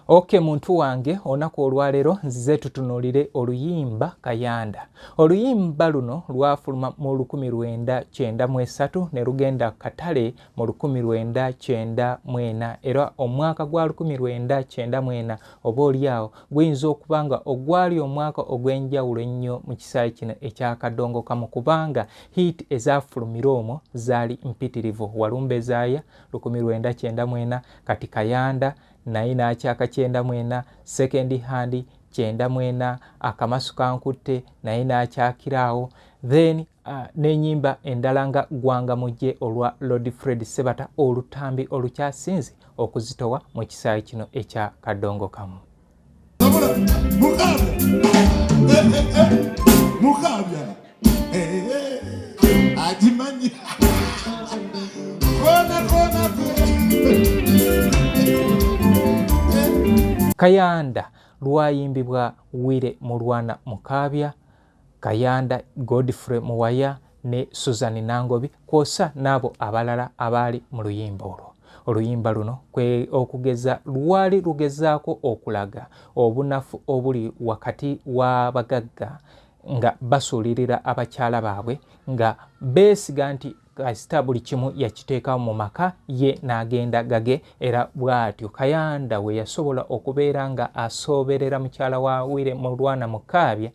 Okay muntu wange onaku olwaleero nzize tutunuulire oluyimba Kayanda. Oluyimba luno lwafuluma mu 1993 ne lugenda katale mu 1994 era omwaka gwa 1994 oba oliawo guyinza okubanga ogwali omwaka ogw'enjawulo ennyo mu kisaawe kino ekya Kadongo Kamu kubanga hit ezafulumira omwo zaali mpitirivu. Walumba ezaaya 1994 kati Kayanda naye n'akyaka 94 second hand 94 akamasu kankutte naye n'akyakiraawo then n'ennyimba endala nga gwanga mujje olwa Lord Fred Sebata olutambi olukyasinze okuzitowa mu kisaawe kino ekya Kadongo Kamu. Mukabya ajimanyi kona Kayanda lwayimbibwa Wile Mulwana Mukabya, Kayanda Godfrey Muwaya ne Susan Nangobi kwosa n'abo abalala abaali mu luyimba olwo. Oluyimba luno okugeza lwali lugezaako okulaga obunafu obuli wakati w'abagagga nga basuulirira abakyala baabwe nga beesiga nti kasita buli kimu yakiteeka mu maka ye n'agenda gage era bw'atyo Kayanda we yasobola okubeera nga asooberera mukyala wa Wile Mulwana Mukabya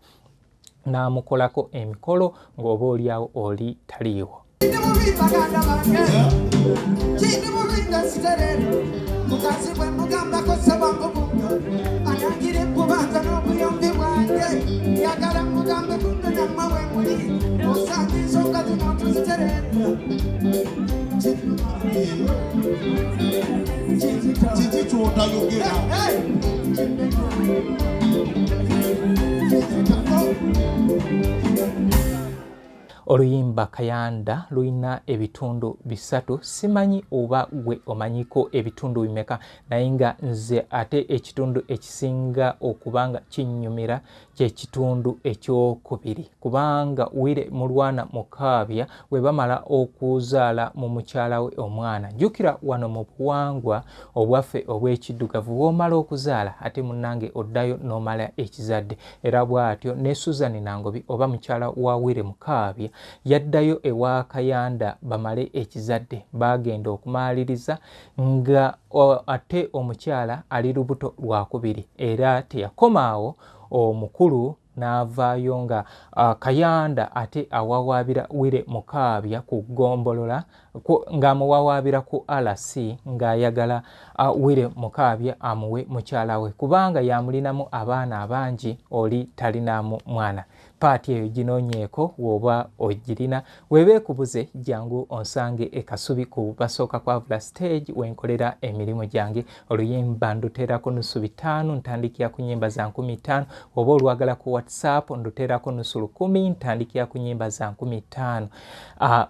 n'amukolako emikolo ng'oba oliawo oli taliiwo. Oluyimba Kayanda luyina ebitundu bisatu. Simanyi oba gwe omanyiko ebitundu bimeka naye nga nze ate ekitundu ekisinga okubanga kinnyumira kye kitundu ekyokubiri kubanga Wile Mulwana Mukabya we bamala okuzaala mu mukyala we omwana. Jjukira wano mu buwangwa obwaffe obw'ekiddugavu bw'omala okuzaala ate munnange oddayo n'omala ekizadde era bw'atyo ne Susan Nangobi oba mukyala wa Wile Mukabya yaddayo ewa Kayanda bamale ekizadde bagenda okumaliriza nga ate omukyala ali lubuto lwakubiri era teyakomaawo omukulu n'avaayo nga Kayanda ate awawaabira Wile Mukabya ku ggombolola ng'amuwawaabira ku RC ng'ayagala Wile Mukabya amuwe mukyala we kubanga yamulinamu abaana abangi oli talinaamu mwana. Paati eyo ginoonyeeko w'oba ogirina weebeekubuze jangu onsange ekasubi ku basooka kwavula stage wenkolera emirimu gyange. Oluyimba nduteerako nusu 5 ntandikira ku nnyimba za 15 oba olwagala ku WhatsApp nduteerako nusu 10 ntandikira ku nnyimba za 15.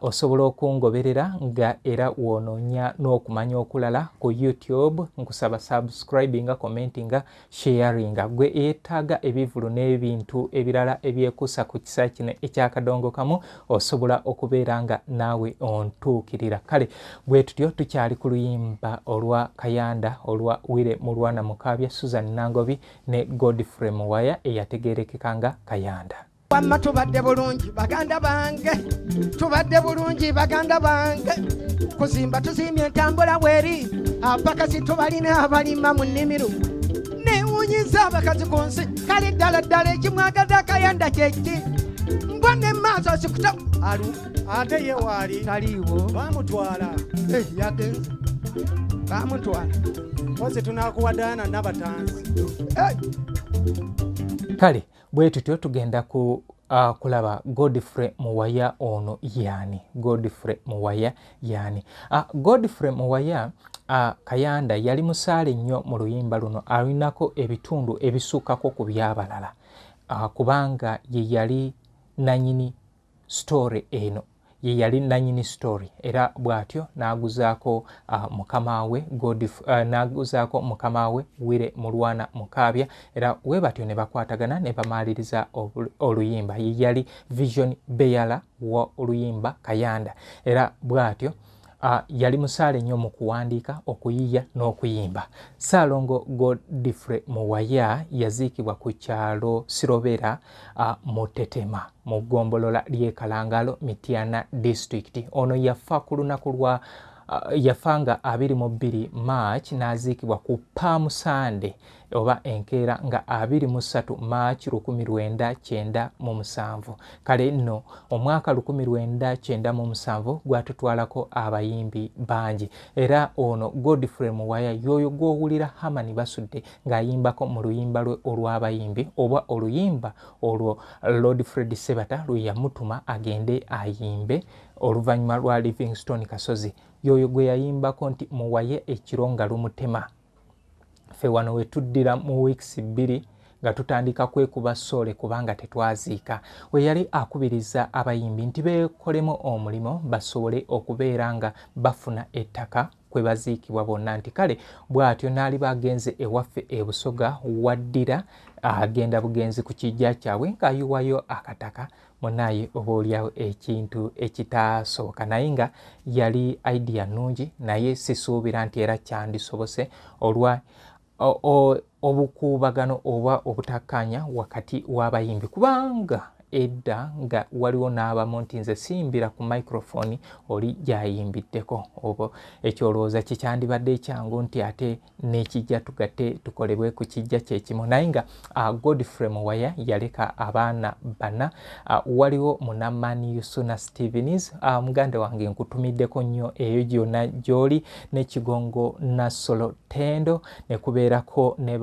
Osobola okungoberera nga era woonoonya n'okumanya okulala ku YouTube nkusaba subscribinga commentinga sharinga gwe eyeetaaga ebivulu n'ebintu ebirala ebyekuusa ku kisaawe kino ekya Kadongo Kamu osobola okubeera nga naawe ontuukirira. Kale bwe tutyo tukyali ku luyimba olwa Kayanda olwa Wile Mulwana Mukabya, Susan Nangobi ne Godfrey Muwaya eyategeerekeka nga Kayanda. Wamma tubadde bulungi baganda bange, tubadde bulungi baganda bange, kuzimba tuzimbye entambula bweri abakazi tubalina abalima mu nnimiro newunyiza abakazi ku nsi kale ddala ddala ekimwagaza Kayanda kyeki mbone emaaso sikuta alu ate ye waali taliiwo bamutwala yagenze bamutwala oze tunakuwadana n'abatanzi. Kale bwe tutyo tugenda ku kulaba Godfrey Muwaya ono yani. Godfrey Muwaya yani. Godfrey Muwaya Kayanda yali musaale nnyo mu luyimba luno alinako ebitundu ebisuukako ku byabalala kubanga ye yali nanyini story eno ye yali nanyini story era bwatyo n'aguzaako mukama we Wire Mulwana Mukaabya era we batyo ne bakwatagana ne bamaliriza oluyimba. Ye yali Vision Beyala wa oluyimba Kayanda era bwatyo yali musaale nnyo mu kuwandiika, okuyiiya n'okuyimba. Ssaalongo Godfrey Muwaya yaziikibwa ku kyalo Sirobera mu Tetema mu ggombolola ly'e Kalangalo, Mityana District. Ono yafa ku lunaku lwa yafanga 22 March n'aziikibwa ku Palm Sunday oba enkeera nga 23 March 1997. Kale nno omwaka 1997 gwatutwalako abayimbi bangi era ono Godfrey Muwaya yoyo gw'owulira Hamani Basudde ng'ayimbako mu luyimba lwe olw'abayimbi oba oluyimba olwo Lord Fred Sebata lwe yamutuma agende ayimbe oluvannyuma lwa Livingstone Kasozi. Yoyo gwe yayimbako nti muwaye ekiro nga lumutema. Ffe wano we tuddira mu weeks 2 nga tutandika kwekuba sole kubanga tetwaziika. We yali akubiriza abayimbi nti beekolemu omulimu basobole okubeera nga bafuna ettaka kwe baziikibwa bonna. Nti kale bw'atyo n'ali bagenze ewaffe e Busoga waddira agenda bugenzi ku kijja kyabwe ng'ayiwayo akataka munaye oba olyawo ekintu ekitaasoboka, naye nga yali idea nnungi naye sisuubira nti era kyandisobose olwa obukuubagano oba obutakkaanya wakati w'abayimbi kubanga edda nga waliwo n'abamu nti nze siyimbira ku microphone oli gyayimbiddeko. Obo ekyolowooza kikyandibadde ekyangu nti ate n'ekijja tugatte tukolebwe ku kijja kyekimu, naye nga Godfrey Muwaya yaleka abaana bana. Waliwo Munamani Yusuna Stevens, muganda wange nkutumiddeko nnyo eyo gyonna gy'oli, ne Kigongo Nasolo Tendo, ne kubeerako ne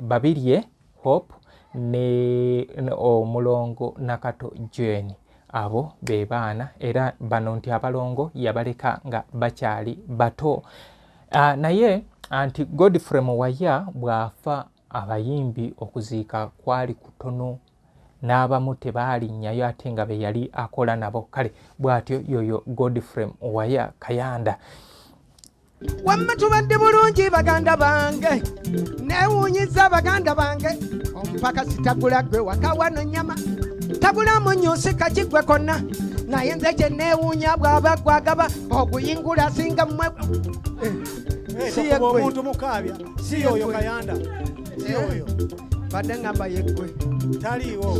babirye Hope ne omulongo Nakato Jane. Abo be baana era bano nti abalongo yabaleka nga bakyali bato. Naye anti Godfrey Muwaya bw'afa abayimbi okuziika kwali kutono n'abamu tebaalinyayo ate nga be yali akola nabo. Kale bw'atyo yoyo Godfrey Muwaya Kayanda. Wamma tubadde bulungi baganda bange, neewuunyiza baganda bange, omupaka sitagula gwe waka wano nnyama, tabulamu nnyusi kakigwe konna, naye nze kye neewuunya bw'aba gwagaba okuyingula asinga mmwe. Si yegwe omuntu Mukaabya, si oyo Kayanda, si oyo badde ngamba yegwe taliiwo.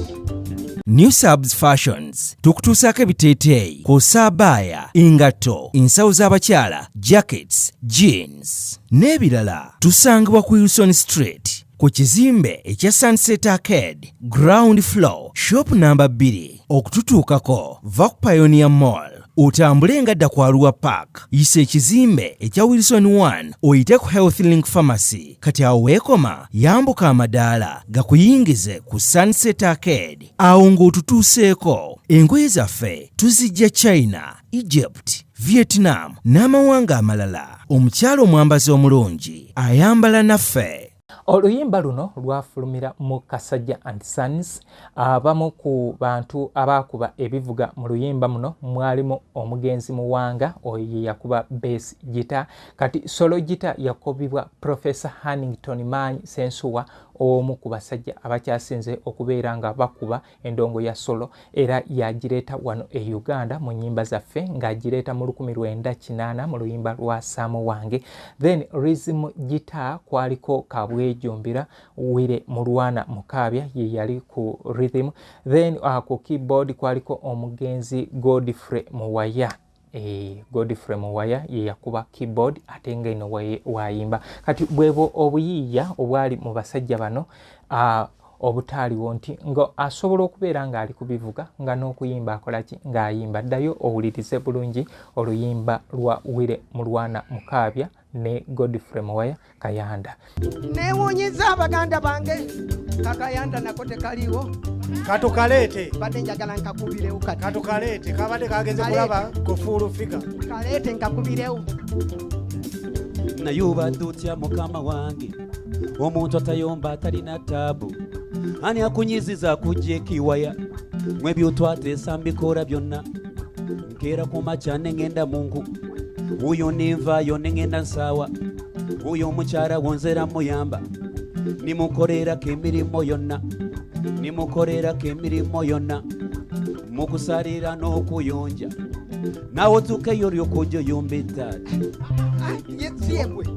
New Subs Fashions tukutuusaako ebiteeteeyi kw'ossa abaya, engatto, ensawo z'abakyala, jackets, jeans n'ebirala. Tusangibwa ku Wilson Street ku kizimbe ekya Sunset Arcade ground floor shop number 2. Okututuukako va ku Pioneer Mall otambule ngadda ku Arua Park, yisa ekizimbe ekya Wilson 1 oyite ku Health Link Pharmacy. Kati awo weekoma yambuka amadaala gakuyingize ku Sunset Arcade. Awo ng'otutuuseeko. Engoye zaffe tuzijja China, Egypt, Vietnam n'amawanga amalala. Omukyala omwambazi omulungi ayambala naffe. Oluyimba luno lwafulumira mu Kasajja and Sons. Abamu ku bantu abaakuba ebivuga mu luyimba muno mwalimu omugenzi Muwanga, oyo ye yakuba bass guitar. Kati solo guitar yakubibwa Professor Hannington Manyi Sensuwa, omu ku basajja abakyasinze okubeera nga bakuba endongo ya solo era yagireeta wano e Uganda mu nnyimba zaffe ng'agireeta mu 1980 mu luyimba lwa Saamu Wange. Then rhythm guitar kwaliko Kabwejombera Wire Mulwana Mukaabya ye yali ku rhythm. Then ku keyboard kwaliko omugenzi Godfrey Muwaya. Godfrey Muwaya ye yakuba keyboard ate nga ino wayimba. Kati bwebo obuyiiya obwali mu basajja bano obutaaliwo nti ngo asobola okubeera nga ali kubivuga nga n'okuyimba akolaki ng'ayimba. Ddayo owulirize bulungi oluyimba lwa Wire Mulwana Mukaabya ne Godfrey Muwaya Kayanda. Neewuunyiza abaganda bange, kakayanda nako tekaliiwo. Katukaleete. Badde njagala nkakubirewo kati. Katukaleete kabadde kagenze kulaba kufuulu fika. Kaleete nkakubirewo. Nayubadde otya mukama wange, omuntu atayomba atalina taabu, ani akunyiziza akujja ekiwaya, mwe by'otwateesa mbikola byonna, kera kumaca nengenda mungu uyo nenvayo nengenda nsawa uyo mukyala wonzera muyamba nimukolerako emirimu yonna nimukolerako emirimu yonna mukusalira n'okuyonja nawe otuukeyo olyokojo yomba ettaati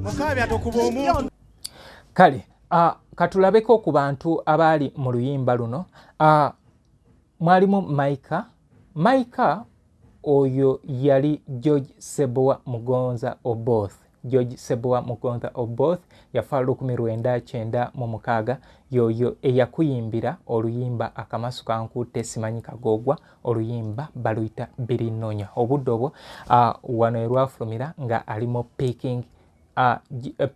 Mukaabya tokuba omuntu. Kale katulabeko ku bantu abali mu luyimba luno. Mwalimu Maika oyo yali George Sebowa Mugonza Oboth. George Sebowa Mugonza Oboth yafa 1996 yoyo eyakuyimbira oluyimba akamasu kankutte simanyi kagogwa oluyimba baluyita Birinonya. Obudde obwo wano erwafulumira nga alimo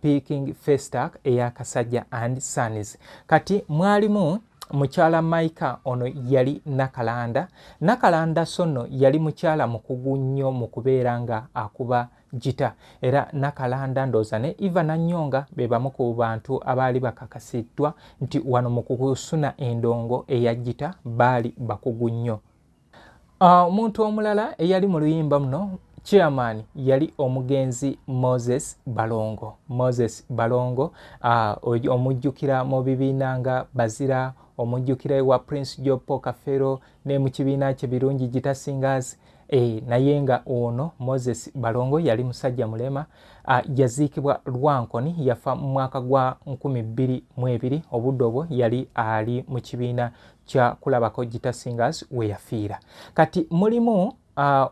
Peking Festac eya Kasajja and Sons. Kati mwalimu mukyala Maika ono yali Nakalanda sono yali mukyala mukugu nnyo mu kubeera nga akuba gita era Nakalanda ndoza ne Eva Nanyonga be bamu ku bantu abaali bakakasiddwa nti wano mu kusuna endongo eya gita baali bakugu nnyo. Omuntu omulala eyali mu luyimba muno chairman yali omugenzi Moses Balongo omujjukira mu bibiina nga Bazira, omujjukira wa Prince Jopo Kafero ne mu kibiina kye Birungi Gita Singers. Naye nga ono Moses Balongo yali musajja mulema, yaziikibwa Lwankoni, yafa mu mwaka gwa 2022. Obudde obwo yali ali mu kibiina kya kulabako Gita Singers we yafiira. Kati mulimu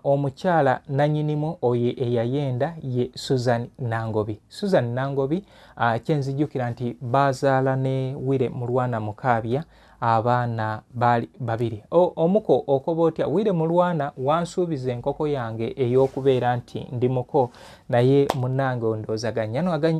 omukyala nanyinimu oye eyayenda ye Susan Nangobi kyenzijjukira nti bazaala ne Wire Mulwana Mukaabya abaana bali babiri. Omuko okoba otya Wire Mulwana wansuubiza enkoko yange ey'okubeera nti ndi muko naye munnange ondooza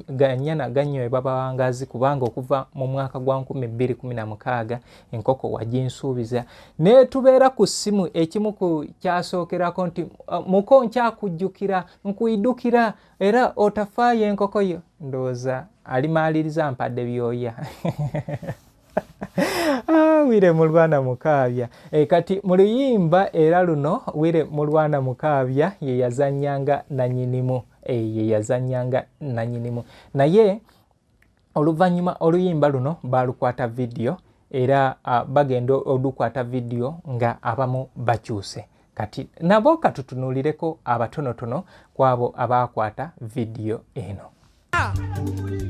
ganyana ganywebwa bawangazi kubanga okuva mu mwaka gwa 2016 enkoko waginsuubiza ne tubeera ku ssimu ekimu ku kyasookerako nti muko nkyakujjukira nkuyidukira era otafaayo enkoko yo ndooza alimaaliriza mpadde byoya. Wire Mulwana Mukaabya kati mu luyimba era luno Wire Mulwana Mukaabya ye yazannyanga nanyinimu naye oluvannyuma oluyimba luno balukwata video era bagenda olukwata video nga abamu bakyuse. Kati nabo katutunulireko abatonotono kwabo abakwata video eno.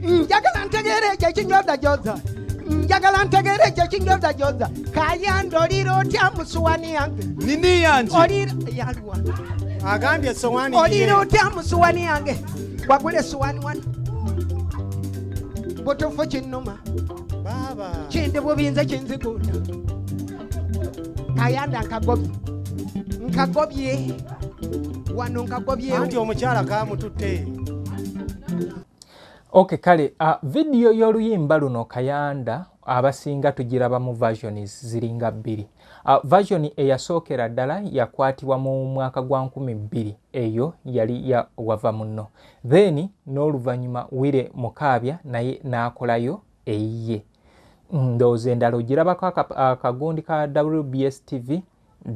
Njagala ntegere ekinyobya joza. Njagala ntegere ekinyobya joza. Kayanda olira otya musuwani yange. Nini yanje? Olira yalwa. Agambye suwani. Olira otya musuwani yange. Wagule suwani wano. Botofu kinnuma. Baba. Kindi bubinze kinzikunda. Kayanda nkagobye. Wano nkagobye. Anti omukyala kamututte. Okay, kale video y'oluyimba luno Kayanda abasinga tugiraba mu versions ziringa 2. Version eyasookera ddala yakwatibwa mu mwaka gwa 2000 eyo yali ya wava muno. Then n'oluvannyuma Wire Mukaabya naye n'akolayo eyiye. Ndowooza endala ogirabako akagundi ka WBS TV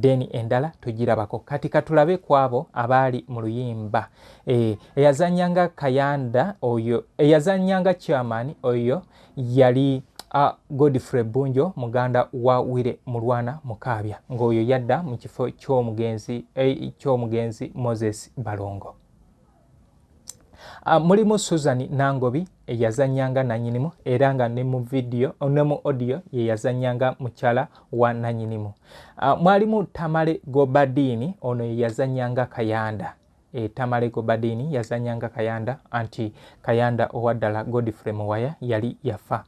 then endala tugirabako. Kati katulabe kwabo abali mu luyimba. Eyazannyanga Kayanda oyo eyazannyanga chairman oyo yali Godfrey Bunjo muganda wa Wire Mulwana Mukaabya ng'oyo yadda mu kifo ky'omugenzi Moses Balongo. Mulimu Susan Nangobi eyazannyanga nanyinimu era nga ne mu video ne mu audio ye yazannyanga mukyala wa nanyinimu. Mwalimu Tamale Gobadini ono yazannyanga Kayanda. Tamale Gobadini yazannyanga Kayanda anti Kayanda owaddala Godfrey Muwaya yali yafa.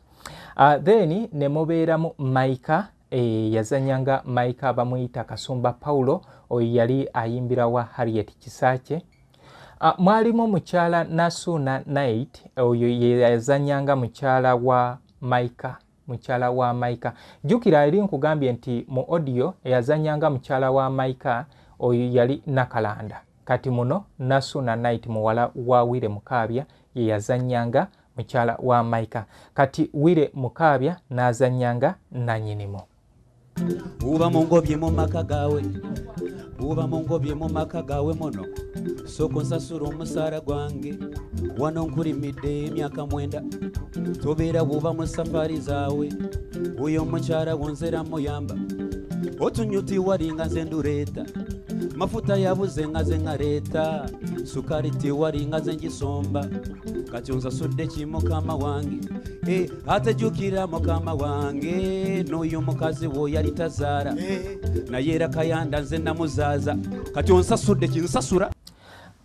Then ne mubeeramu Maika yazannyanga Maika bamuyita Kasumba Paulo oyo yali ayimbira wa Harriet Kisache. Mwalimu mukyala Nasuna Night oyo yazannyanga mukyala wa Maika. Jukira eri nkugambye nti mu audio yazannyanga mukyala wa Maika oyo yali Nakalanda. Kati muno Nasuna Night muwala wa Wire Mukaabya ye yazannyanga mukyala wa Maika. Kati Wire Mukaabya n'azannyanga nanyinimu. Uba mungobye mu maka gawe uba mungobye mu maka gawe mono soko nsasura omusaara gwange wano nkulimidde emyaka 9 tobeera bw'oba mu safari zaawe oyo omukyala wonzera muyamba otunyuti walinga nze nduleeta mafuta yabuze nga ze ngaleeta sukali tiwalinga ze ngisomba kati onsasudde ki mukama wange atejjukira mukama wange n'oyo mukazi wo yali tazaala naye era Kayanda nze namuzaaza kati onsasudde ki nsasula.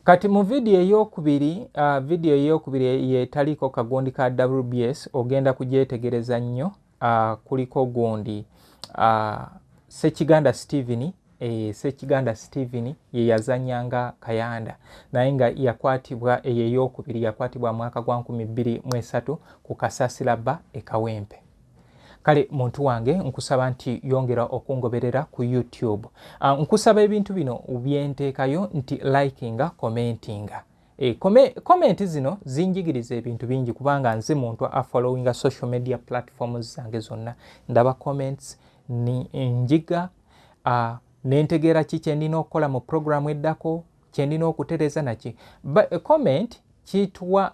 Kati mu video eyokubiri yetaliko kagondi ka WBS ogenda kugyetegereza nnyo. Kuliko gundi Ssekiganda Steven ye yazanyanga Kayanda naye nga yakwatibwa eyokubiri yakwatibwa mwaka gwa 2003 ku Kasasiraba e Kawempe. Kale muntu wange nkusaba nti yongera okungoberera ku YouTube. Nkusaba ebintu bino ubyenteekayo nti likinga, commentinga. Comment zino zinjigiriza ebintu bingi kubanga nze muntu afollowinga social media platforms zange zonna ndaba comments ni njiga nentegeera ki kyendina okukola mu programu eddako kyendina okutereza naki. Comment kitwa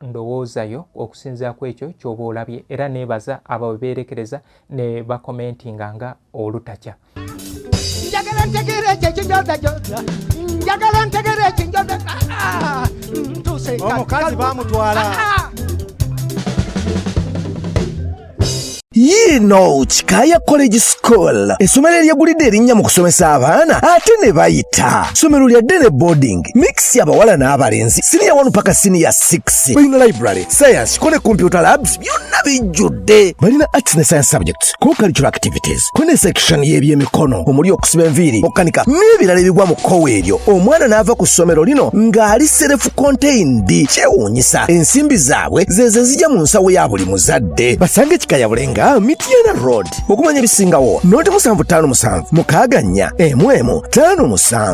ndowoozayo okusinziira ku ekyo ky'oba olabye era neebaza ababeerekereza ne bakomentinga nga olutakya. Njagala ntegere ekyekinjodajoda njagala ntegere ekinjoda omukazi bamutwala. Yino Chikaya College School essomero eryegulidde erinnya mu kusomesa abaana ate ne bayita ssomero lya Dene Boarding mix y'abawala n'abalenzi senior 1 paka senior 6 balina library science kone computer labs byonna bijjudde balina arts ne science subjects co-curricular activities kone section y'ebyemikono omuli okusiba enviiri okukanika n'ebirala ebigwa mu kkowe eryo omwana n'ava ku ssomero lino ng'ali self contained kyewuunyisa ensimbi zaabwe zeze zijja mu nsawo ya buli muzadde basange Chikaya Bulenga Mityana Road okumanya ebisingawo noti 757 mukaaga 4 1 5 7